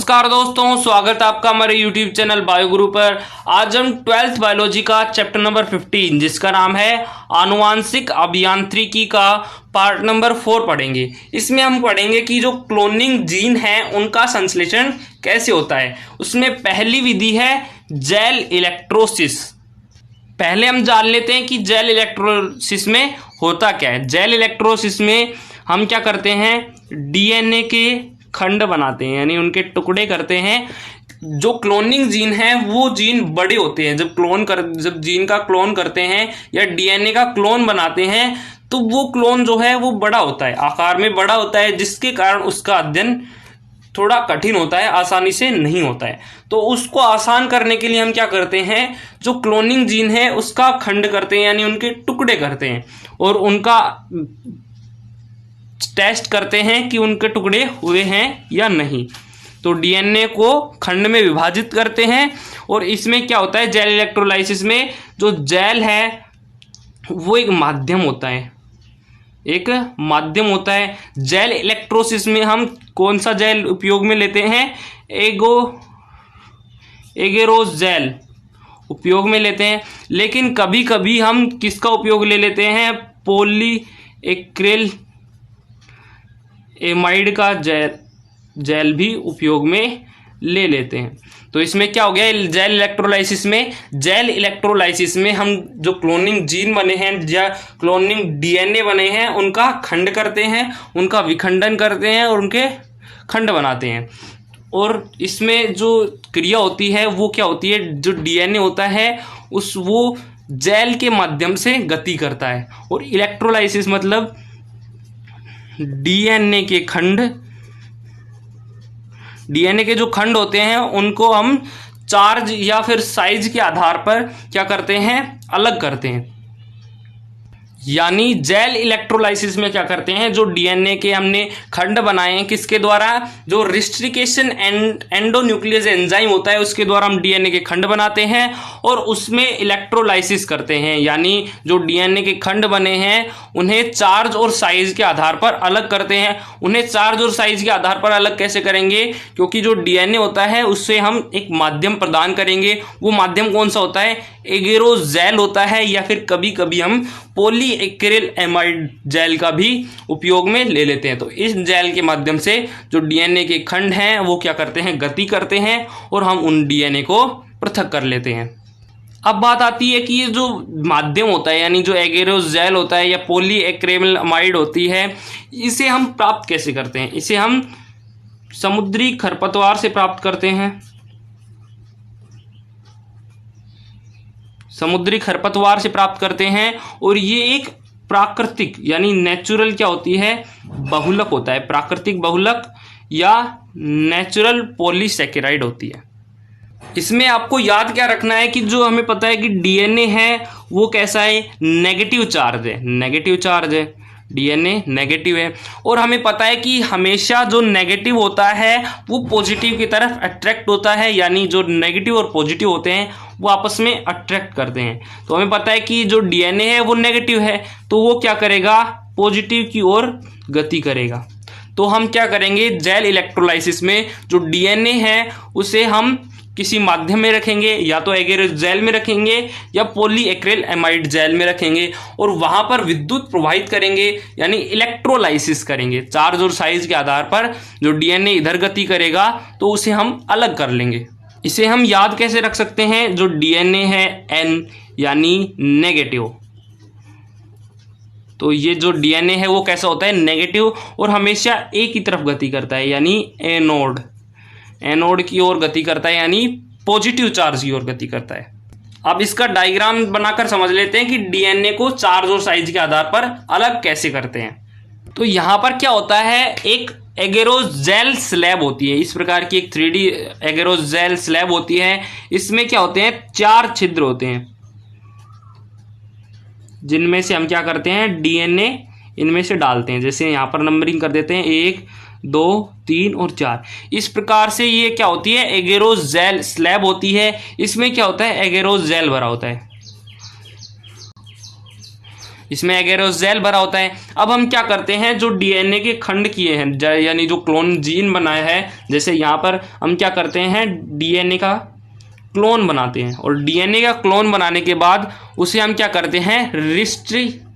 नमस्कार दोस्तों, स्वागत है आपका हमारे YouTube चैनल बायोगुरु पर। आज हम 12th बायोलॉजी का चैप्टर नंबर 15 जिसका नाम है आनुवांशिक अभियांत्रिकी का पार्ट नंबर 4 पढ़ेंगे। इसमें हम पढ़ेंगे कि जो क्लोनिंग जीन है उनका संश्लेषण कैसे होता है। उसमें पहली विधि है जेल इलेक्ट्रोसिस। पहले हम जान लेते हैं कि जेल इलेक्ट्रोसिस में होता क्या है। जेल इलेक्ट्रोसिस में हम क्या करते हैं, डीएनए के खंड बनाते हैं, यानी उनके टुकड़े करते हैं। जो क्लोनिंग जीन है वो जीन बड़े होते हैं। जब जीन का क्लोन करते हैं या डीएनए का क्लोन बनाते हैं तो वो क्लोन जो है वो बड़ा होता है, आकार में बड़ा होता है, जिसके कारण उसका अध्ययन थोड़ा कठिन होता है, आसानी से नहीं होता है। तो उसको आसान करने के लिए हम क्या करते हैं, जो क्लोनिंग जीन है उसका खंड करते हैं, यानी उनके टुकड़े करते हैं और उनका टेस्ट करते हैं कि उनके टुकड़े हुए हैं या नहीं। तो डीएनए को खंड में विभाजित करते हैं और इसमें क्या होता है, जेल इलेक्ट्रोलाइसिस में जो जेल है वो एक माध्यम होता है, एक माध्यम होता है। जेल इलेक्ट्रोसिस में हम कौन सा जेल उपयोग में लेते हैं, एगेरोस जेल उपयोग में लेते हैं। लेकिन कभी कभी हम किसका उपयोग ले लेते हैं, पॉलीएक्रिल एमाइड का जेल भी उपयोग में ले लेते हैं। तो इसमें क्या हो गया, जेल इलेक्ट्रोलाइसिस में हम जो क्लोनिंग जीन बने हैं या क्लोनिंग डीएनए बने हैं उनका खंड करते हैं, उनका विखंडन करते हैं और उनके खंड बनाते हैं। और इसमें जो क्रिया होती है वो क्या होती है, जो डीएनए होता है वो जेल के माध्यम से गति करता है। और इलेक्ट्रोलाइसिस मतलब डीएनए के जो खंड होते हैं उनको हम चार्ज या फिर साइज के आधार पर क्या करते हैं, अलग करते हैं। यानी जेल इलेक्ट्रोलाइसिस में क्या करते हैं, जो डीएनए के हमने खंड बनाए हैं किसके द्वारा, जो रिस्ट्रिकेशन एंडोन्यूक्लियस एंजाइम होता है उसके द्वारा हम डीएनए के खंड बनाते हैं और उसमें इलेक्ट्रोलाइसिस करते हैं। यानी जो डीएनए के खंड बने हैं उन्हें चार्ज और साइज के आधार पर अलग करते हैं। उन्हें चार्ज और साइज के आधार पर अलग कैसे करेंगे, क्योंकि जो डीएनए होता है उससे हम एक माध्यम प्रदान करेंगे। वो माध्यम कौन सा होता है, एगेरोस जेल होता है, या फिर कभी कभी हम पॉलीएक्रिल एमाइड जेल का भी उपयोग में ले लेते हैं। तो इस जेल के माध्यम से जो डीएनए के खंड हैं वो क्या करते हैं, गति करते हैं और हम उन डीएनए को पृथक कर लेते हैं। अब बात आती है कि ये जो माध्यम होता है, यानी जो एगेरोस जेल होता है या पॉलीएक्रिल एमाइड होती है, इसे हम प्राप्त कैसे करते हैं। इसे हम समुद्री खरपतवार से प्राप्त करते हैं। समुद्री खरपतवार से प्राप्त करते हैं और ये एक प्राकृतिक यानी नेचुरल क्या होती है, बहुलक होता है। प्राकृतिक बहुलक या नेचुरल पॉलीसैकेराइड होती है। इसमें आपको याद क्या रखना है कि जो हमें पता है कि डीएनए है वो कैसा है, नेगेटिव चार्ज है। डीएनए नेगेटिव है और हमें पता है कि हमेशा जो नेगेटिव होता है वो पॉजिटिव की तरफ अट्रैक्ट होता है। यानी जो नेगेटिव और पॉजिटिव होते हैं वो आपस में अट्रैक्ट करते हैं। तो हमें पता है कि जो डीएनए है वो नेगेटिव है तो वो क्या करेगा, पॉजिटिव की ओर गति करेगा। तो हम क्या करेंगे, जेल इलेक्ट्रोलाइसिस में जो डीएनए है उसे हम किसी माध्यम में रखेंगे, या तो एगेरोस जेल में रखेंगे या पॉलीएक्रिल एमाइड जेल में रखेंगे और वहां पर विद्युत प्रवाहित करेंगे, यानी इलेक्ट्रोलाइसिस करेंगे। चार्ज और साइज के आधार पर जो डीएनए इधर गति करेगा तो उसे हम अलग कर लेंगे। इसे हम याद कैसे रख सकते हैं, जो डीएनए है एन यानी नेगेटिव, तो ये जो डीएनए है वो कैसा होता है, नेगेटिव और हमेशा एक ही तरफ गति करता है, यानी एनोड की ओर गति करता है, यानी पॉजिटिव चार्ज की ओर गति करता है। अब इसका डायग्राम बनाकर समझ लेते हैं कि डीएनए को चार्ज और साइज के आधार पर अलग कैसे करते हैं। तो यहां पर क्या होता है, एक एगेरोस जेल स्लैब होती है, इस प्रकार की एक 3D एगेरोस जेल स्लैब होती है। इसमें क्या होते हैं, 4 छिद्र होते हैं जिनमें से हम क्या करते हैं, डीएनए इनमें से डालते हैं। जैसे यहाँ पर नंबरिंग कर देते हैं 1 2 3 और 4। इस प्रकार से ये क्या होती है, एगेरोस जेल स्लैब होती है। इसमें क्या होता है, एगेरोस जेल भरा होता है। इसमें एगेरोस जेल भरा होता है। अब हम क्या करते हैं, जो डीएनए के खंड किए हैं यानी जो क्लोन जीन बनाया है, जैसे यहाँ पर हम क्या करते हैं डीएनए का क्लोन बनाते हैं, और डीएनए का क्लोन बनाने के बाद उसे हम क्या करते हैं रिस्ट्रिक्शन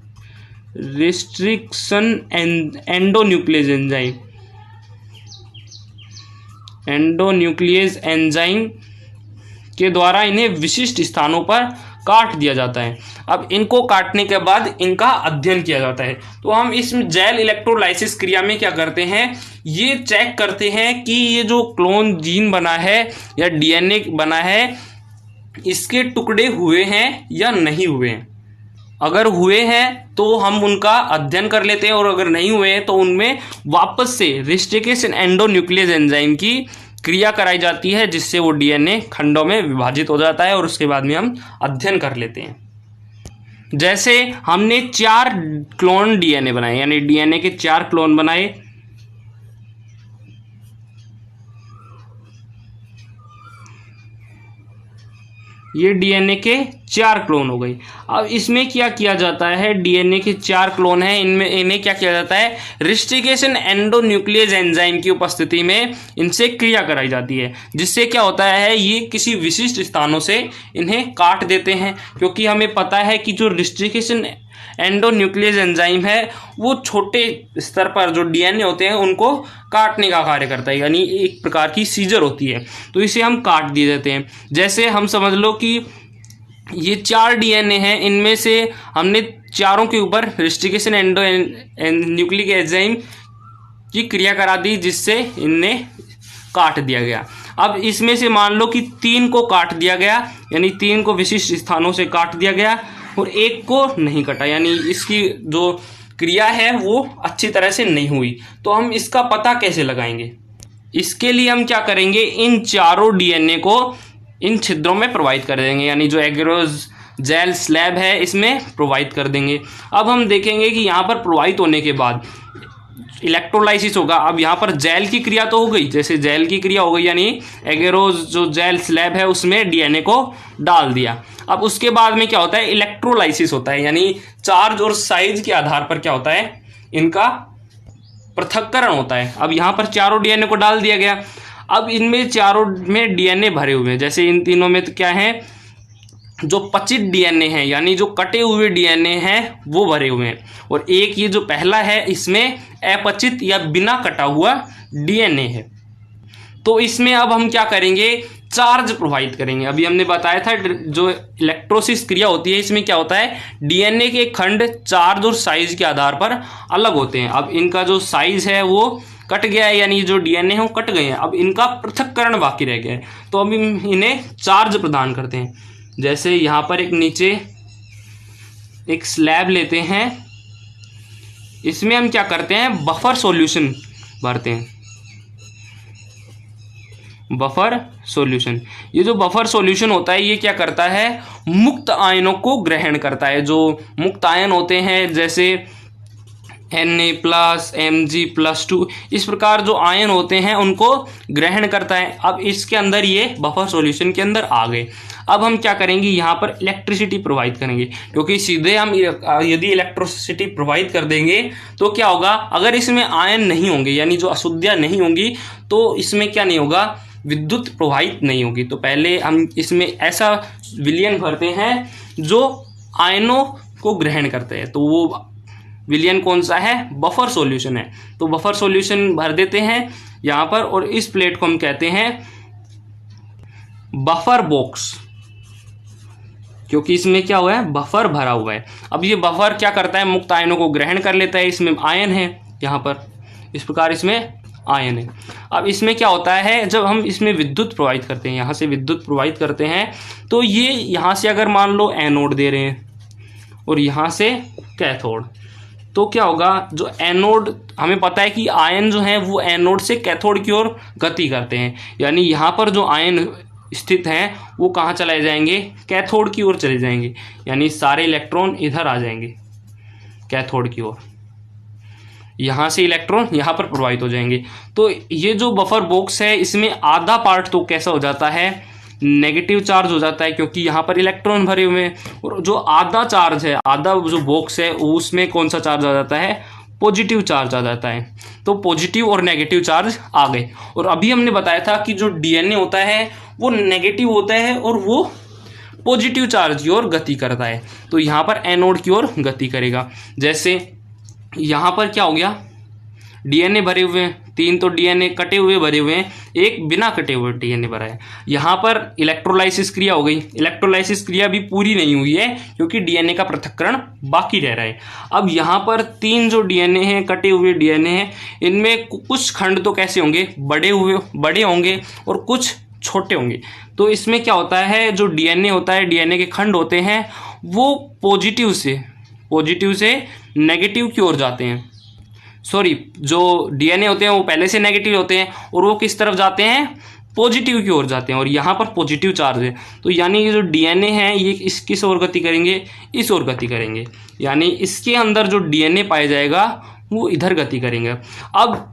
एंडोन्यूक्लियस एंजाइम के द्वारा इन्हें विशिष्ट स्थानों पर काट दिया जाता है। अब इनको काटने के बाद इनका अध्ययन किया जाता है। तो हम इस जेल इलेक्ट्रोलाइसिस क्रिया में क्या करते हैं, ये चेक करते हैं कि ये जो क्लोन जीन बना है या डीएनए बना है, इसके टुकड़े हुए हैं या नहीं हुए हैं। अगर हुए हैं तो हम उनका अध्ययन कर लेते हैं, और अगर नहीं हुए हैं तो उनमें वापस से रिस्ट्रिक्शन एंडोन्यूक्लियस एंजाइम की क्रिया कराई जाती है, जिससे वो डीएनए खंडों में विभाजित हो जाता है, और उसके बाद में हम अध्ययन कर लेते हैं। जैसे हमने 4 क्लोन डीएनए बनाए, यानी डीएनए के 4 क्लोन बनाए। ये डीएनए के 4 क्लोन हो गई। अब इसमें क्या किया जाता है, डीएनए के 4 क्लोन हैं, इन्हें क्या किया जाता है, रिस्ट्रिक्शन एंडोन्यूक्लियस एंजाइम की उपस्थिति में इनसे क्रिया कराई जाती है, जिससे क्या होता है, ये किसी विशिष्ट स्थानों से इन्हें काट देते हैं। क्योंकि हमें पता है कि जो रिस्ट्रिक्शन एंडोन्यूक्लियस एंजाइम है वो छोटे स्तर पर जो डीएनए होते हैं उनको काटने का कार्य करता है, यानी एक प्रकार की सीजर होती है, तो इसे हम काट दिए देते हैं। जैसे हम समझ लो कि ये 4 डीएनए हैं, इनमें से हमने चारों के ऊपर रिस्ट्रिक्शन एंडोन्यूक्लिक एंजाइम की क्रिया करा दी, जिससे इन्हें काट दिया गया। अब इसमें से मान लो कि 3 को काट दिया गया, यानी 3 को विशिष्ट स्थानों से काट दिया गया, और 1 को नहीं कटा, यानी इसकी जो क्रिया है वो अच्छी तरह से नहीं हुई। तो हम इसका पता कैसे लगाएंगे, इसके लिए हम क्या करेंगे, इन चारों डीएनए को इन छिद्रों में प्रोवाइड कर देंगे, यानी जो एगेरोस जेल स्लैब है इसमें प्रोवाइड कर देंगे। अब हम देखेंगे कि यहाँ पर प्रोवाइड होने के बाद इलेक्ट्रोलाइसिस होगा। अब यहाँ पर जेल की क्रिया तो हो गई, जैसे जेल की क्रिया हो गई, यानी एगेरोस जो जेल स्लैब है उसमें डीएनए को डाल दिया। अब उसके बाद में क्या होता है, इलेक्ट्रोलाइसिस होता है, यानी चार्ज और साइज के आधार पर क्या होता है, इनका पृथक्करण होता है। अब यहाँ पर चारों डीएनए को डाल दिया गया। अब इनमें चारों में डीएनए भरे हुए हैं, जैसे इन तीनों में तो क्या है, जो पचित डीएनए हैं, यानी जो कटे हुए डीएनए हैं वो भरे हुए हैं, और एक ये जो पहला है इसमें अपचित या बिना कटा हुआ डीएनए है। तो इसमें अब हम क्या करेंगे, चार्ज प्रोवाइड करेंगे। अभी हमने बताया था जो इलेक्ट्रोसिस क्रिया होती है इसमें क्या होता है, डीएनए के खंड चार्ज और साइज के आधार पर अलग होते हैं। अब इनका जो साइज है वो कट गया है, यानी जो डीएनए है वो कट गए हैं, अब इनका पृथक्करण बाकी रह गया है। तो अब इन्हें चार्ज प्रदान करते हैं। जैसे यहाँ पर एक नीचे एक स्लैब लेते हैं, इसमें हम क्या करते हैं, बफर सॉल्यूशन भरते हैं, बफर सॉल्यूशन। ये जो बफर सॉल्यूशन होता है ये क्या करता है, मुक्त आयनों को ग्रहण करता है। जो मुक्त आयन होते हैं जैसे Na+, Mg+2, इस प्रकार जो आयन होते हैं उनको ग्रहण करता है। अब इसके अंदर ये बफर सॉल्यूशन के अंदर आ गए। अब हम क्या करेंगे, यहाँ पर इलेक्ट्रिसिटी प्रोवाइड करेंगे, क्योंकि सीधे हम यदि इलेक्ट्रिसिटी प्रोवाइड कर देंगे तो क्या होगा, अगर इसमें आयन नहीं होंगे यानी जो अशुद्धियाँ नहीं होंगी तो इसमें क्या नहीं होगा, विद्युत प्रवाहित नहीं होगी। तो पहले हम इसमें ऐसा विलयन भरते हैं जो आयनों को ग्रहण करते हैं, तो वो विलयन कौन सा है, बफर सॉल्यूशन है। तो बफर सॉल्यूशन भर देते हैं यहाँ पर, और इस प्लेट को हम कहते हैं बफर बॉक्स, क्योंकि इसमें क्या हुआ है, बफर भरा हुआ है। अब ये बफर क्या करता है, मुक्त आयनों को ग्रहण कर लेता है। इसमें आयन है, यहाँ पर इस प्रकार इसमें आयन है। अब इसमें क्या होता है, जब हम इसमें विद्युत प्रोवाइड करते हैं, यहाँ से विद्युत प्रोवाइड करते हैं, तो ये यहाँ से अगर मान लो एनोड दे रहे हैं और यहाँ से कैथोड, तो क्या होगा, जो एनोड, हमें पता है कि आयन जो है वो एनोड से कैथोड की ओर गति करते हैं, यानी यहाँ पर जो आयन स्थित हैं वो कहाँ चले जाएंगे, कैथोड की ओर चले जाएंगे, यानी सारे इलेक्ट्रॉन इधर आ जाएंगे कैथोड की ओर, यहाँ से इलेक्ट्रॉन यहाँ पर प्रोवाइड हो जाएंगे। तो ये जो बफर बॉक्स है इसमें आधा पार्ट तो कैसा हो जाता है, नेगेटिव चार्ज हो जाता है क्योंकि यहाँ पर इलेक्ट्रॉन भरे हुए हैं, और जो आधा चार्ज है, आधा जो बॉक्स है उसमें कौन सा चार्ज आ जाता है, पॉजिटिव चार्ज आ जाता है। तो पॉजिटिव और नेगेटिव चार्ज आ गए। और अभी हमने बताया था कि जो डीएनए होता है वो नेगेटिव होता है और वो पॉजिटिव चार्ज की ओर गति करता है। तो यहाँ पर एनोड की ओर गति करेगा। जैसे यहाँ पर क्या हो गया, डीएनए भरे हुए हैं, 3 तो डीएनए कटे हुए भरे हुए हैं, एक बिना कटे हुए डीएनए भरा है। यहाँ पर इलेक्ट्रोलाइसिस क्रिया हो गई। इलेक्ट्रोलाइसिस क्रिया भी पूरी नहीं हुई है क्योंकि डीएनए का पृथक्करण बाकी रह रहा है। अब यहाँ पर 3 जो डीएनए हैं, कटे हुए डीएनए हैं, इनमें कुछ खंड तो कैसे होंगे, बड़े होंगे और कुछ छोटे होंगे। तो इसमें क्या होता है, जो डीएनए होता है, डीएनए के खंड होते हैं वो पॉजिटिव से नेगेटिव की ओर जाते हैं। सॉरी, जो डीएनए होते हैं वो पहले से नेगेटिव होते हैं और वो किस तरफ जाते हैं, पॉजिटिव की ओर जाते हैं। और यहाँ पर पॉजिटिव चार्ज है, तो यानी ये जो डीएनए है ये किस ओर गति करेंगे, इस ओर गति करेंगे। यानी इसके अंदर जो डीएनए पाया जाएगा वो इधर गति करेंगे। अब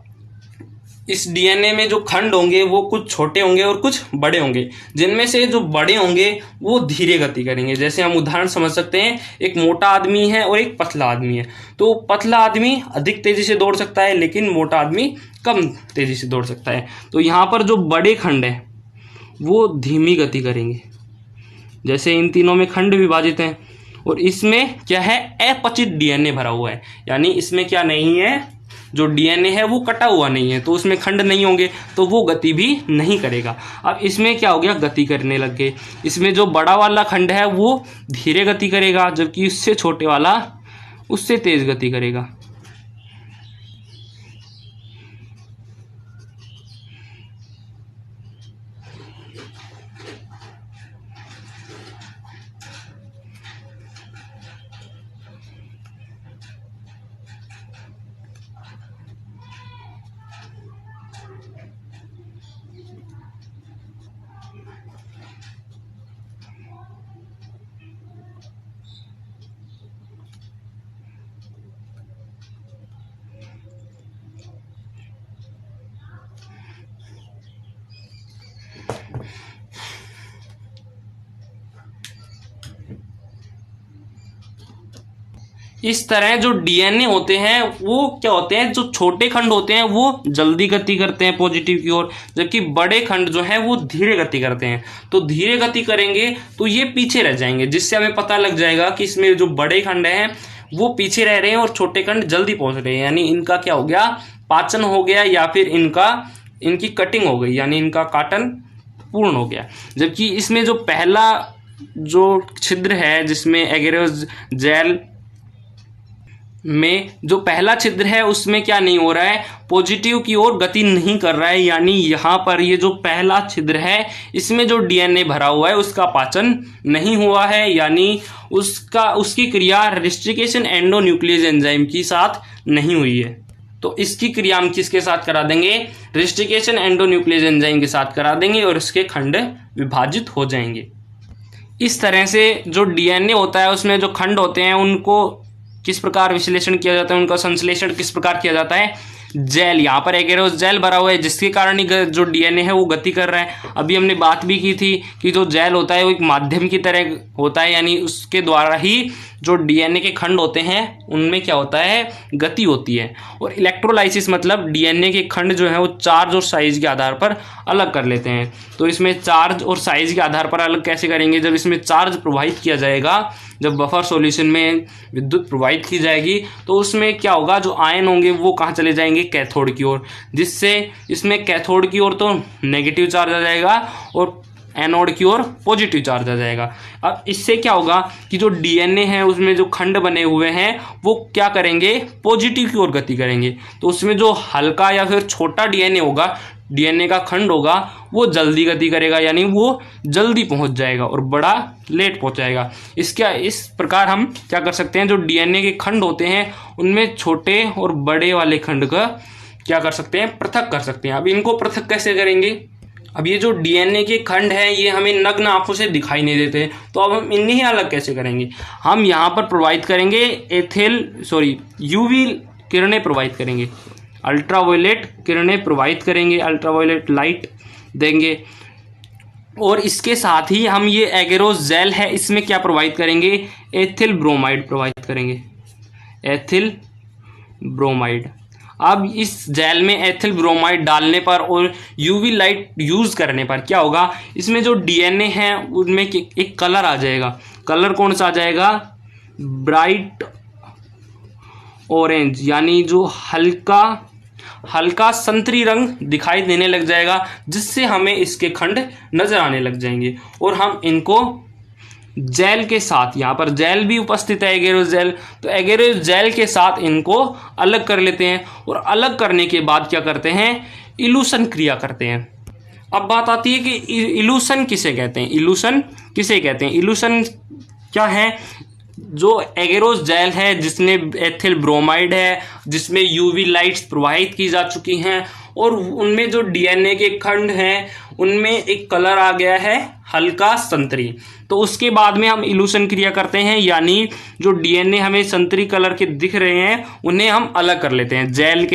इस डीएनए में जो खंड होंगे वो कुछ छोटे होंगे और कुछ बड़े होंगे। जिनमें से जो बड़े होंगे वो धीरे गति करेंगे। जैसे हम उदाहरण समझ सकते हैं, एक मोटा आदमी है और एक पतला आदमी है। तो पतला आदमी अधिक तेजी से दौड़ सकता है लेकिन मोटा आदमी कम तेजी से दौड़ सकता है। तो यहाँ पर जो बड़े खंड है वो धीमी गति करेंगे। जैसे इन तीनों में खंड विभाजित हैं और इसमें क्या है, अपचित डीएनए भरा हुआ है। यानी इसमें क्या नहीं है, जो डीएनए है वो कटा हुआ नहीं है, तो उसमें खंड नहीं होंगे, तो वो गति भी नहीं करेगा। अब इसमें क्या हो गया, गति करने लग गए। इसमें जो बड़ा वाला खंड है वो धीरे गति करेगा, जबकि उससे छोटे वाला उससे तेज गति करेगा। इस तरह जो डीएनए होते हैं वो क्या होते हैं, जो छोटे खंड होते हैं वो जल्दी गति करते हैं पॉजिटिव की ओर, जबकि बड़े खंड जो हैं वो धीरे गति करते हैं। तो धीरे गति करेंगे तो ये पीछे रह जाएंगे, जिससे हमें पता लग जाएगा कि इसमें जो बड़े खंड हैं वो पीछे रह रहे हैं और छोटे खंड जल्दी पहुंच रहे हैं। यानी इनका क्या हो गया, पाचन हो गया, या फिर इनकी कटिंग हो गई, यानी इनका काटन पूर्ण हो गया। जबकि इसमें जो पहला जो छिद्र है, जिसमें एगेरोस जेल में जो पहला छिद्र है उसमें क्या नहीं हो रहा है, पॉजिटिव की ओर गति नहीं कर रहा है। यानी यहाँ पर ये जो पहला छिद्र है इसमें जो डीएनए भरा हुआ है उसका पाचन नहीं हुआ है, यानी उसकी क्रिया रेस्ट्रिकेशन एंडोन्यूक्लियस एंजाइम के साथ नहीं हुई है। तो इसकी क्रिया हम किसके साथ करा देंगे, रेस्ट्रिकेशन एंडोन्यूक्लियस एंजाइम के साथ करा देंगे और उसके खंड विभाजित हो जाएंगे। इस तरह से जो डीएनए होता है उसमें जो खंड होते हैं उनको किस प्रकार विश्लेषण किया जाता है, उनका संश्लेषण किस प्रकार किया जाता है, जेल, यहाँ पर एगेरोस जेल भरा हुआ है जिसके कारण ही जो डीएनए है वो गति कर रहा है। अभी हमने बात भी की थी कि जो जेल होता है वो एक माध्यम की तरह होता है, यानी उसके द्वारा ही जो डीएनए के खंड होते हैं उनमें क्या होता है, गति होती है। और इलेक्ट्रोलाइसिस मतलब डीएनए के खंड जो है वो चार्ज और साइज के आधार पर अलग कर लेते हैं। तो इसमें चार्ज और साइज के आधार पर अलग कैसे करेंगे, जब इसमें चार्ज प्रवाहित किया जाएगा, जब बफर सॉल्यूशन में विद्युत प्रवाहित की जाएगी तो उसमें क्या होगा, जो आयन होंगे वो कहाँ चले जाएंगे, कैथोड की ओर, जिससे इसमें कैथोड की ओर तो नेगेटिव चार्ज आ जाएगा और एनोड की ओर पॉजिटिव चार्ज आ जाएगा। अब इससे क्या होगा कि जो डीएनए है उसमें जो खंड बने हुए हैं वो क्या करेंगे, पॉजिटिव की ओर गति करेंगे। तो उसमें जो हल्का या फिर छोटा डीएनए होगा, डीएनए का खंड होगा, वो जल्दी गति करेगा, यानी वो जल्दी पहुंच जाएगा और बड़ा लेट पहुंचाएगा। इस प्रकार हम क्या कर सकते हैं, जो डीएनए के खंड होते हैं उनमें छोटे और बड़े वाले खंड का क्या कर सकते हैं, पृथक कर सकते हैं। अब इनको पृथक कैसे करेंगे, अब ये जो डीएनए के खंड हैं ये हमें नग्न आंखों से दिखाई नहीं देते, तो अब हम इन्हें अलग कैसे करेंगे, हम यहाँ पर प्रोवाइड करेंगे यूवी किरणें प्रोवाइड करेंगे, अल्ट्रावायलेट किरणें प्रोवाइड करेंगे, अल्ट्रावायलेट लाइट देंगे और इसके साथ ही हम ये एगेरोस जेल है इसमें क्या प्रोवाइड करेंगे, एथिल ब्रोमाइड प्रोवाइड करेंगे, एथिल ब्रोमाइड। अब इस जेल में एथिल ब्रोमाइड डालने पर और यूवी लाइट यूज करने पर क्या होगा, इसमें जो डीएनए है उनमें एक कलर आ जाएगा। कलर कौन सा आ जाएगा, ब्राइट ऑरेंज, यानी जो हल्का संतरी रंग दिखाई देने लग जाएगा, जिससे हमें इसके खंड नजर आने लग जाएंगे। और हम इनको जेल के साथ, यहाँ पर जेल भी उपस्थित है एगेरोस जेल, तो एगेरोस जेल के साथ इनको अलग कर लेते हैं। और अलग करने के बाद क्या करते हैं, इल्यूशन क्रिया करते हैं। अब बात आती है कि इल्यूशन किसे कहते हैं, इल्यूशन किसे कहते हैं। इल्यूशन क्या है, जो एगेरोस जेल है जिसमें एथिल ब्रोमाइड है, जिसमें यूवी लाइट्स प्रवाहित की जा चुकी हैं और उनमें जो डीएनए के खंड हैं उनमें एक कलर आ गया है हल्का संतरी, तो उसके बाद में हम इल्यूशन क्रिया करते हैं, यानी जो डीएनए हमें संतरी कलर के दिख रहे हैं उन्हें हम अलग कर लेते हैं जेल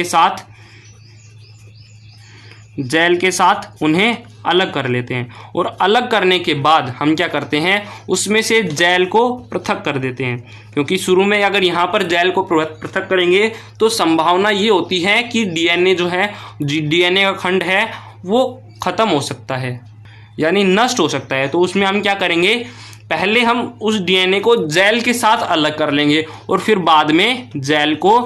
के साथ उन्हें अलग कर लेते हैं। और अलग करने के बाद हम क्या करते हैं, उसमें से जेल को पृथक कर देते हैं, क्योंकि शुरू में अगर यहाँ पर जेल को पृथक करेंगे तो संभावना ये होती है कि डीएनए जो है, डीएनए का खंड है वो खत्म हो सकता है, यानी नष्ट हो सकता है। तो उसमें हम क्या करेंगे, पहले हम उस डीएनए को जेल के साथ अलग कर लेंगे और फिर बाद में जेल को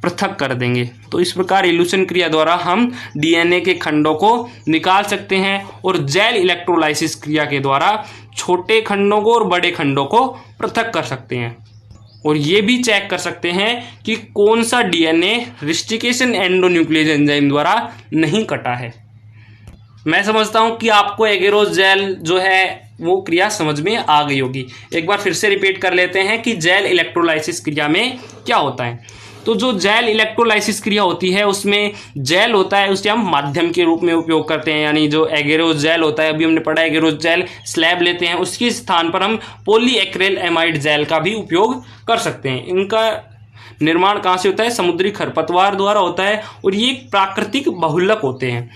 पृथक कर देंगे। तो इस प्रकार इल्यूशन क्रिया द्वारा हम डीएनए के खंडों को निकाल सकते हैं और जेल इलेक्ट्रोलाइसिस क्रिया के द्वारा छोटे खंडों को और बड़े खंडों को पृथक कर सकते हैं। और ये भी चेक कर सकते हैं कि कौन सा डीएनए रिस्ट्रिकेशन एंडोन्यूक्लियस एंजाइम द्वारा नहीं कटा है। मैं समझता हूं कि आपको एगेरोस जेल जो है वो क्रिया समझ में आ गई होगी। एक बार फिर से रिपीट कर लेते हैं कि जेल इलेक्ट्रोलाइसिस क्रिया में क्या होता है। तो जो जेल इलेक्ट्रोलाइसिस क्रिया होती है उसमें जेल होता है, उसे हम माध्यम के रूप में उपयोग करते हैं, यानी जो एगेरोस जेल होता है, अभी हमने पढ़ा एगेरोस जेल स्लैब लेते हैं, उसके स्थान पर हम पॉलीएक्रिलएमाइड जेल का भी उपयोग कर सकते हैं। इनका निर्माण कहाँ से होता है, समुद्री खरपतवार द्वारा होता है और ये प्राकृतिक बहुलक होते हैं।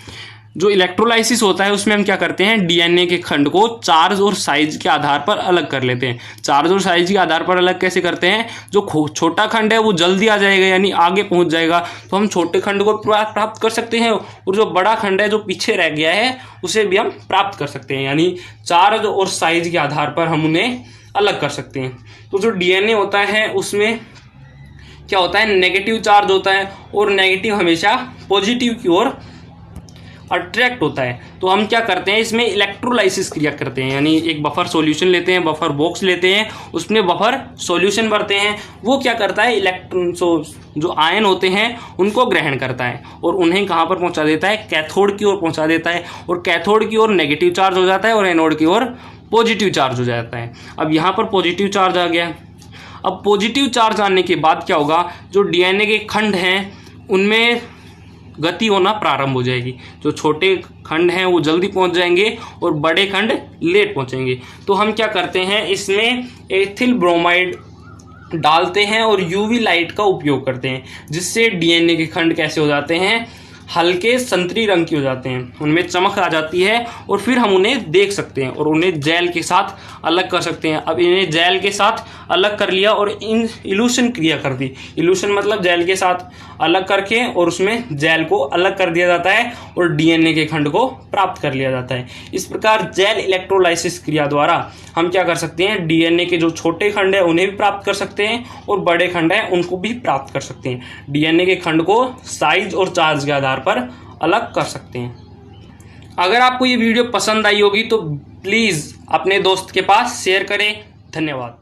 जो इलेक्ट्रोलाइसिस होता है उसमें हम क्या करते हैं, डीएनए के खंड को चार्ज और साइज के आधार पर अलग कर लेते हैं। चार्ज और साइज के आधार पर अलग कैसे करते हैं, जो छोटा खंड है वो जल्दी आ जाएगा यानी आगे पहुंच जाएगा, तो हम छोटे खंड को प्राप्त कर सकते हैं, और जो बड़ा खंड है जो पीछे रह गया है उसे भी हम प्राप्त कर सकते हैं, यानी चार्ज और साइज के आधार पर हम उन्हें अलग कर सकते हैं। तो जो डीएनए होता है उसमें क्या होता है, नेगेटिव चार्ज होता है और नेगेटिव हमेशा पॉजिटिव की ओर अट्रैक्ट होता है। तो हम क्या करते हैं, इसमें इलेक्ट्रोलाइसिस क्रिया करते हैं, यानी एक बफर सॉल्यूशन लेते हैं, बफर बॉक्स लेते हैं, उसमें बफर सॉल्यूशन भरते हैं। वो क्या करता है, इलेक्ट्रॉन जो आयन होते हैं उनको ग्रहण करता है और उन्हें कहाँ पर पहुंचा देता है, कैथोड की ओर पहुंचा देता है, और कैथोड की ओर नेगेटिव चार्ज हो जाता है और एनोड की ओर पॉजिटिव चार्ज हो जाता है। अब यहाँ पर पॉजिटिव चार्ज आ गया। अब पॉजिटिव चार्ज आने के बाद क्या होगा, जो डीएनए के खंड हैं उनमें गति होना प्रारंभ हो जाएगी। जो छोटे खंड हैं वो जल्दी पहुंच जाएंगे और बड़े खंड लेट पहुंचेंगे। तो हम क्या करते हैं, इसमें एथिल ब्रोमाइड डालते हैं और यूवी लाइट का उपयोग करते हैं, जिससे डीएनए के खंड कैसे हो जाते हैं, हल्के संतरी रंग के हो जाते हैं, उनमें चमक आ जाती है और फिर हम उन्हें देख सकते हैं और उन्हें जेल के साथ अलग कर सकते हैं। अब इन्हें जेल के साथ अलग कर लिया और इन इल्यूशन क्रिया कर दी। इल्यूशन मतलब जेल के साथ अलग करके और उसमें जेल को अलग कर दिया जाता है और डीएनए के खंड को प्राप्त कर लिया जाता है। इस प्रकार जेल इलेक्ट्रोलाइसिस क्रिया द्वारा हम क्या कर सकते हैं, डीएनए के जो छोटे खंड है उन्हें भी प्राप्त कर सकते हैं और बड़े खंड है उनको भी प्राप्त कर सकते हैं। डीएनए के खंड को साइज और चार्ज के आधार पर अलग कर सकते हैं। अगर आपको ये वीडियो पसंद आई होगी तो प्लीज़ अपने दोस्त के पास शेयर करें। धन्यवाद।